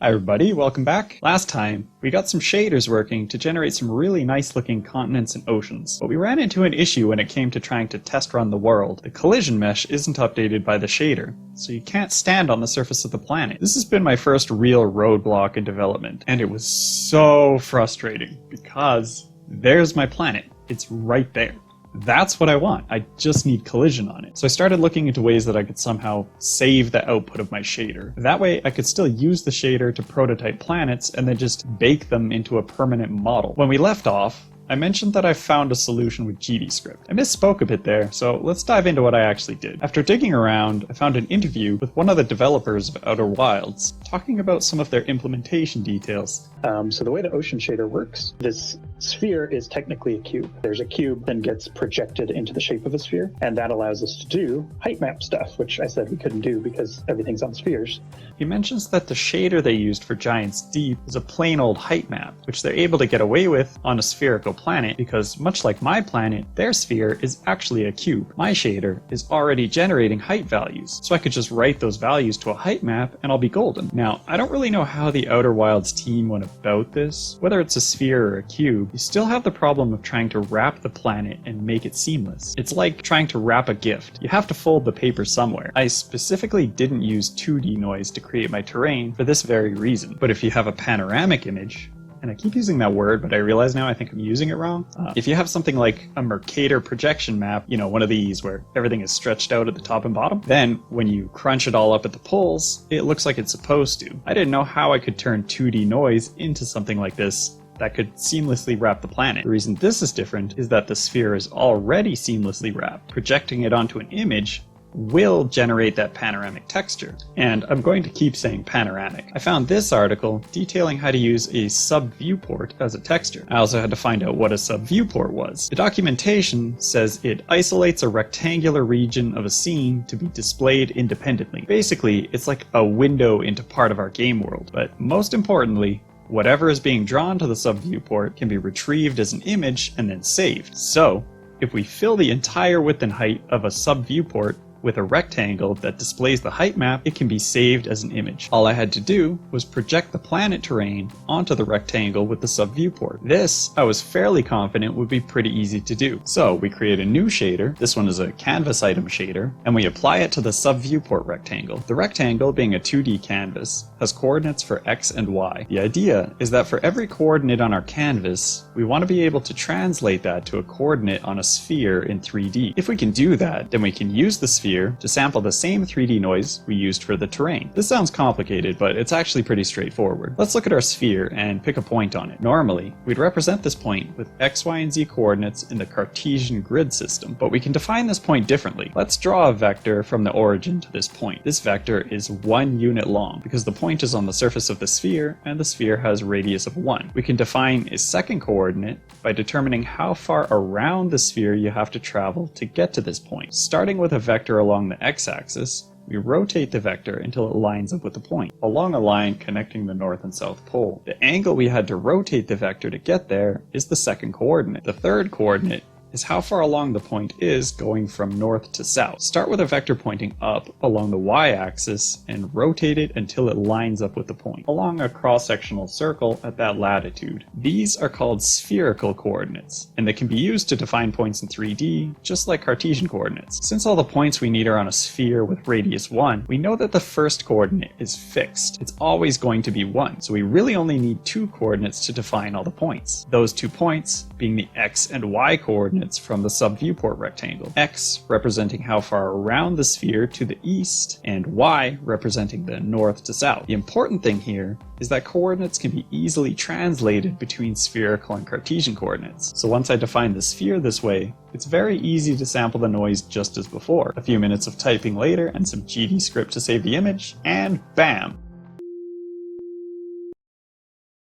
Hi everybody, welcome back. Last time, we got some shaders working to generate some really nice looking continents and oceans, but we ran into an issue when it came to trying to test run the world. The collision mesh isn't updated by the shader, so you can't stand on the surface of the planet. This has been my first real roadblock in development, and it was so frustrating, because there's my planet. It's right there. That's what I want. I just need collision on it. So I started looking into ways that I could somehow save the output of my shader. That way I could still use the shader to prototype planets and then just bake them into a permanent model. When we left off, I mentioned that I found a solution with GDScript. I misspoke a bit there, so let's dive into what I actually did. After digging around, I found an interview with one of the developers of Outer Wilds, talking about some of their implementation details. So the way the ocean shader works, this sphere is technically a cube. There's a cube that gets projected into the shape of a sphere, and that allows us to do height map stuff, which I said we couldn't do because everything's on spheres. He mentions that the shader they used for Giants Deep is a plain old height map, which they're able to get away with on a spherical planet because, much like my planet, their sphere is actually a cube. My shader is already generating height values, so I could just write those values to a height map and I'll be golden. Now, I don't really know how the Outer Wilds team went about this. Whether it's a sphere or a cube, you still have the problem of trying to wrap the planet and make it seamless. It's like trying to wrap a gift. You have to fold the paper somewhere. I specifically didn't use 2D noise to create my terrain for this very reason. But if you have a panoramic image, and I keep using that word, but I realize now I think I'm using it wrong. If you have something like a Mercator projection map, you know, one of these where everything is stretched out at the top and bottom, then when you crunch it all up at the poles, it looks like it's supposed to. I didn't know how I could turn 2D noise into something like this that could seamlessly wrap the planet. The reason this is different is that the sphere is already seamlessly wrapped. Projecting it onto an image will generate that panoramic texture. And I'm going to keep saying panoramic. I found this article detailing how to use a sub-viewport as a texture. I also had to find out what a sub-viewport was. The documentation says it isolates a rectangular region of a scene to be displayed independently. Basically, it's like a window into part of our game world. But most importantly, whatever is being drawn to the sub-viewport can be retrieved as an image and then saved. So, if we fill the entire width and height of a sub-viewport with a rectangle that displays the height map, it can be saved as an image. All I had to do was project the planet terrain onto the rectangle with the sub-viewport. This, I was fairly confident, would be pretty easy to do. So we create a new shader, this one is a canvas item shader, and we apply it to the sub-viewport rectangle. The rectangle, being a 2D canvas, has coordinates for X and Y. The idea is that for every coordinate on our canvas, we want to be able to translate that to a coordinate on a sphere in 3D. If we can do that, then we can use the sphere to sample the same 3D noise we used for the terrain. This sounds complicated, but it's actually pretty straightforward. Let's look at our sphere and pick a point on it. Normally, we'd represent this point with X, Y, and Z coordinates in the Cartesian grid system, but we can define this point differently. Let's draw a vector from the origin to this point. This vector is 1 unit long because the point is on the surface of the sphere and the sphere has a radius of 1. We can define a second coordinate by determining how far around the sphere you have to travel to get to this point. Starting with a vector along the x-axis, we rotate the vector until it lines up with the point, along a line connecting the north and south pole. The angle we had to rotate the vector to get there is the second coordinate. The third coordinate is how far along the point is going from north to south. Start with a vector pointing up along the y-axis and rotate it until it lines up with the point, along a cross-sectional circle at that latitude. These are called spherical coordinates, and they can be used to define points in 3D, just like Cartesian coordinates. Since all the points we need are on a sphere with radius 1, we know that the first coordinate is fixed. It's always going to be 1, so we really only need 2 coordinates to define all the points. Those 2 points being the x and y coordinates from the sub-viewport rectangle. X representing how far around the sphere to the east, and Y representing the north to south. The important thing here is that coordinates can be easily translated between spherical and Cartesian coordinates. So once I define the sphere this way, it's very easy to sample the noise just as before. A few minutes of typing later and some GDScript to save the image, and bam!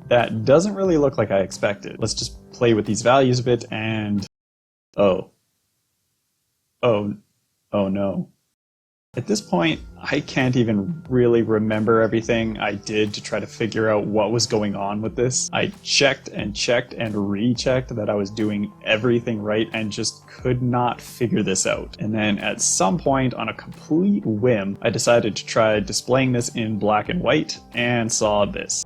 That doesn't really look like I expected. Let's just play with these values a bit and... Oh no. At this point, I can't even really remember everything I did to try to figure out what was going on with this. I checked and rechecked that I was doing everything right and just could not figure this out. And then at some point, on a complete whim, I decided to try displaying this in black and white and saw this.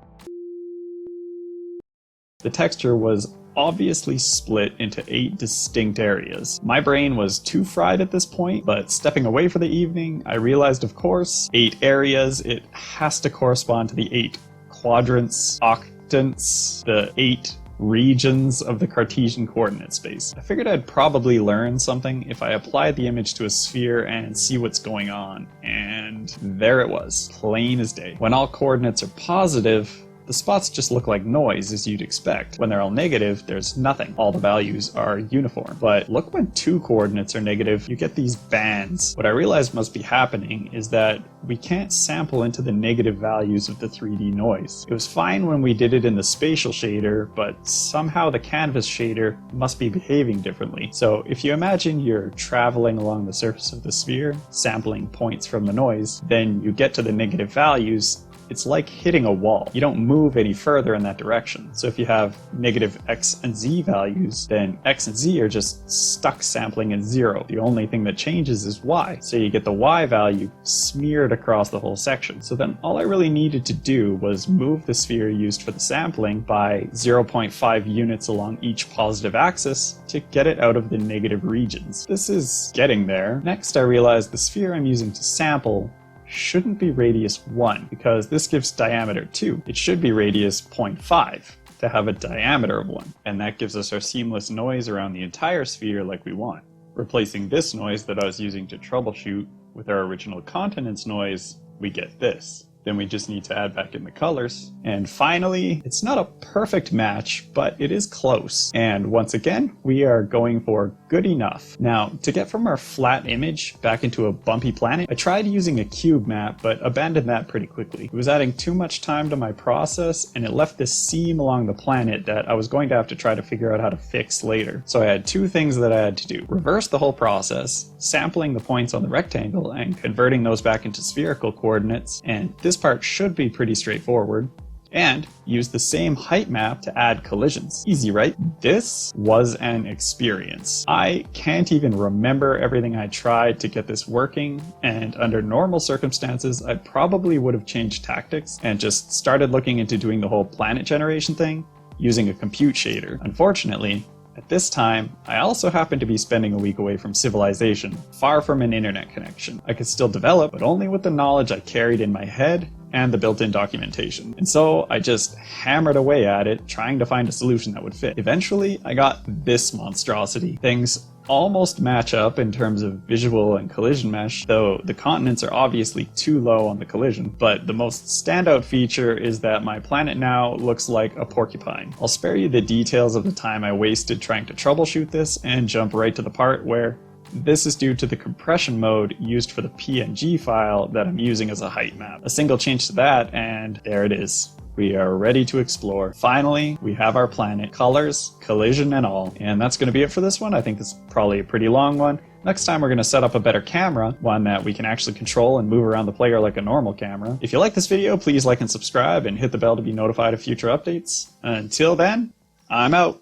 The texture was obviously split into 8 distinct areas. My brain was too fried at this point, but stepping away for the evening, I realized, of course, 8 areas, it has to correspond to the 8 quadrants, octants, the 8 regions of the Cartesian coordinate space. I figured I'd probably learn something if I applied the image to a sphere and see what's going on, and there it was, plain as day. When all coordinates are positive, the spots just look like noise, as you'd expect. When they're all negative, there's nothing. All the values are uniform. But look, when 2 coordinates are negative, you get these bands. What I realized must be happening is that we can't sample into the negative values of the 3D noise. It was fine when we did it in the spatial shader, but somehow the canvas shader must be behaving differently. So if you imagine you're traveling along the surface of the sphere, sampling points from the noise, then you get to the negative values. It's like hitting a wall. You don't move any further in that direction. So if you have negative x and z values, then x and z are just stuck sampling at 0. The only thing that changes is y. So you get the y value smeared across the whole section. So then all I really needed to do was move the sphere used for the sampling by 0.5 units along each positive axis to get it out of the negative regions. This is getting there. Next, I realized the sphere I'm using to sample shouldn't be radius 1, because this gives diameter 2. It should be radius 0.5 to have a diameter of 1, and that gives us our seamless noise around the entire sphere like we want. Replacing this noise that I was using to troubleshoot with our original continents noise, we get this. Then we just need to add back in the colors. And finally, it's not a perfect match, but it is close. And once again, we are going for good enough. Now, to get from our flat image back into a bumpy planet, I tried using a cube map, but abandoned that pretty quickly. It was adding too much time to my process, and it left this seam along the planet that I was going to have to try to figure out how to fix later. So I had 2 things that I had to do. Reverse the whole process, sampling the points on the rectangle and converting those back into spherical coordinates, and this part should be pretty straightforward, and use the same height map to add collisions. Easy, right? This was an experience. I can't even remember everything I tried to get this working, and under normal circumstances, I probably would have changed tactics and just started looking into doing the whole planet generation thing using a compute shader. Unfortunately, at this time, I also happened to be spending a week away from civilization, far from an internet connection. I could still develop, but only with the knowledge I carried in my head and the built-in documentation. And so I just hammered away at it, trying to find a solution that would fit. Eventually, I got this monstrosity. Things almost match up in terms of visual and collision mesh, though the continents are obviously too low on the collision. But the most standout feature is that my planet now looks like a porcupine. I'll spare you the details of the time I wasted trying to troubleshoot this and jump right to the part where this is due to the compression mode used for the PNG file that I'm using as a height map. A single change to that, and there it is. We are ready to explore. Finally, we have our planet, colors, collision, and all. And that's going to be it for this one. I think this is probably a pretty long one. Next time we're going to set up a better camera, one that we can actually control and move around the player like a normal camera. If you like this video, please like and subscribe and hit the bell to be notified of future updates. Until then, I'm out.